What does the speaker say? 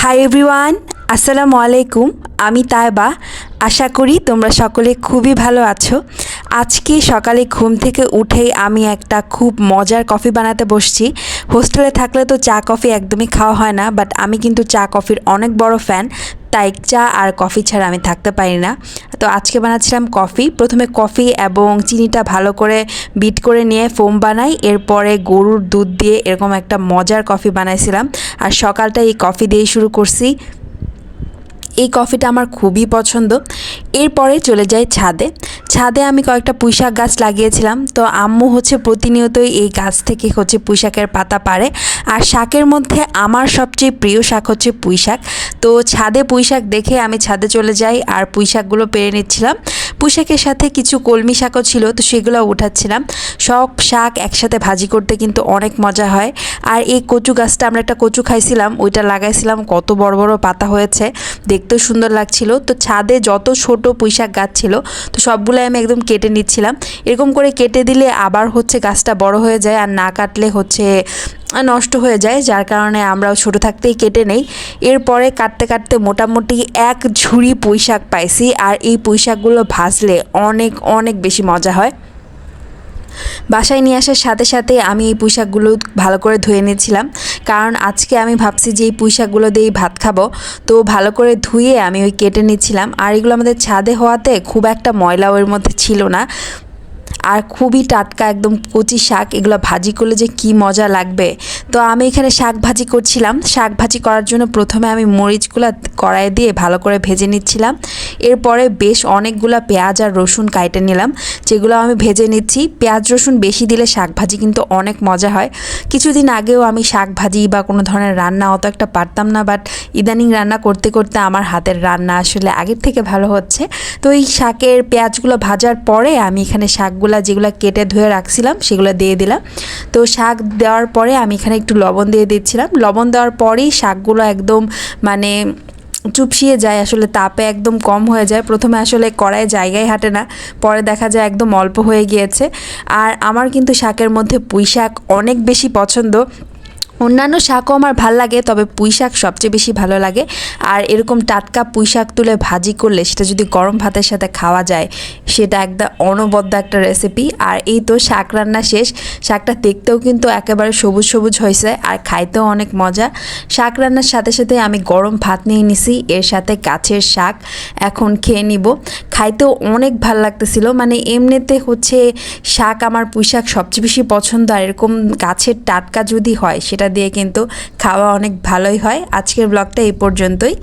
Hi everyone, আসসালামু আলাইকুম। আমি তাইবা। আশা করি তোমরা সকলে খুবই ভালো আছো। আজকে সকালে ঘুম থেকে উঠেই আমি একটা খুব মজার কফি বানাতে বসছি। হোস্টেলে থাকলে তো চা কফি একদমই খাওয়া হয় না, বাট আমি কিন্তু চা কফির অনেক বড় ফ্যান। তাই চা আর কফি ছাড়া আমি থাকতে পারি না। তো আজকে বানাচ্ছিলাম কফি। প্রথমে কফি এবং চিনিটা ভালো করে বিট করে নিয়ে ফোম বানাই, এরপরে গরুর দুধ দিয়ে এরকম একটা মজার কফি বানাইছিলাম। আর সকালটা এই কফি দিয়েই শুরু করছি। এই কফিটা আমার খুবই পছন্দ। এরপরে চলে যাই ছাদে। ছাদে আমি কয়েকটা পুঁইশাক গাছ লাগিয়েছিলাম। তো আম্মু প্রতিনিয়তই এই গাছ থেকে পুঁইশাকের পাতা পাড়ে। আর শাকের মধ্যে আমার সবচেয়ে প্রিয় শাক হচ্ছে পুঁইশাক। তো ছাদে পুঁইশাক দেখে আমি ছাদে চলে যাই আর পুঁইশাকগুলো পেড়ে নিচ্ছিলাম। পুঁইশাকের সাথে কিছু কলমি শাকও ছিল, তো সেগুলো উঠাচ্ছিলাম। সব শাক একসাথে ভাজি করতে কিন্তু অনেক মজা হয়। আর এই কচু গাছটা, আমরা একটা কচু খাইছিলাম, ওইটা লাগাইছিলাম, কত বড় বড় পাতা হয়েছে, দেখতেও সুন্দর লাগছিল। তো ছাদে যত ছোট পুঁইশাক গাছ ছিল, তো সবগুলো আমি একদম কেটে নিচ্ছিলাম। এরকম করে কেটে দিলে আবার গাছটা বড় হয়ে যায়, আর না কাটলে নষ্ট হয়ে যায়, যার কারণে আমরাও ছোটো থাকতেই কেটে নেই। এরপরে কাটতে কাটতে মোটামুটি এক ঝুড়ি পুঁইশাক পাইছি। আর এই পুঁইশাকগুলো ভাজলে অনেক অনেক বেশি মজা হয়। বাসায় নিয়ে আসার সাথে সাথে আমি এই পুঁইশাকগুলো ভালো করে ধুয়ে নিয়েছিলাম, কারণ আজকে আমি ভাবছি যে এই পুঁইশাকগুলো দিয়েই ভাত খাবো। তো ভালো করে ধুয়ে আমি কেটে নিচ্ছিলাম। আর এগুলো আমাদের ছাদে হওয়াতে খুব একটা ময়লা ওর মধ্যে ছিল না, আর খুবই টাটকা একদম কচি শাক। এগুলো ভাজি করলে যে কি মজা লাগবে। তো আমি এখানে শাক ভাজি করছিলাম। শাক ভাজি করার জন্য প্রথমে আমি মরিচগুলো কড়াইয়ে দিয়ে ভালো করে ভেজে নিচ্ছিলাম। এরপরে বেশ অনেকগুলো পেঁয়াজ আর রসুন কাটে নিলাম, যেগুলো আমি ভেজে নিচ্ছি। পেঁয়াজ রসুন বেশি দিলে শাক ভাজি কিন্তু অনেক মজা হয়। কিছুদিন আগেও আমি শাক ভাজি বা কোনো ধরনের রান্না অত একটা পারতাম না, বাট ইদানিং রান্না করতে করতে আমার হাতের রান্না আসলে আগের থেকে ভালো হচ্ছে। তো এই শাকের পেঁয়াজগুলো ভাজার পরে আমি এখানে শাকগুলো যেগুলো কেটে ধুয়ে রাখছিলাম সেগুলো দিয়ে দিলাম। তো শাক দেওয়ার পরে আমি এখানে একটু লবণ দিয়ে দিচ্ছিলাম। লবণ দেওয়ার পরেই শাকগুলো একদম চুপসিয়ে যায়, আসলে তাপে একদম কম হয়ে যায়। প্রথমে আসলে কড়াইয়ে জায়গায় হাঁটে না, পরে দেখা যায় একদম অল্প হয়ে গিয়েছে। আর আমার কিন্তু শাকের মধ্যে পুঁই শাক অনেক বেশি পছন্দ। অন্যান্য শাকও আমার ভাল লাগে, তবে পুঁই শাক সবচেয়ে বেশি ভালো লাগে। আর এরকম টাটকা পুঁই শাক তুলে ভাজি করলে সেটা যদি গরম ভাতের সাথে খাওয়া যায়, সেটা একদম অনবদ্য একটা রেসিপি। আর এই তো শাক রান্না শেষ। শাকটা দেখতেও কিন্তু একেবারে সবুজ সবুজ হয়েছে, আর খাইতেও অনেক মজা। শাক রান্নার সাথে সাথে আমি গরম ভাত নিয়ে নিছি, এর সাথে গাছের শাক এখন খেয়ে নিব। খাইতেও অনেক ভাল লাগতেছিল। এমনিতে শাক, আমার পুঁই শাক সবচেয়ে বেশি পছন্দ। আর এরকম গাছের টাটকা যদি হয়, সেটা দিয়ে কিন্তু খাওয়া অনেক ভালোই হয়। আজকের ব্লগটা এই পর্যন্তই।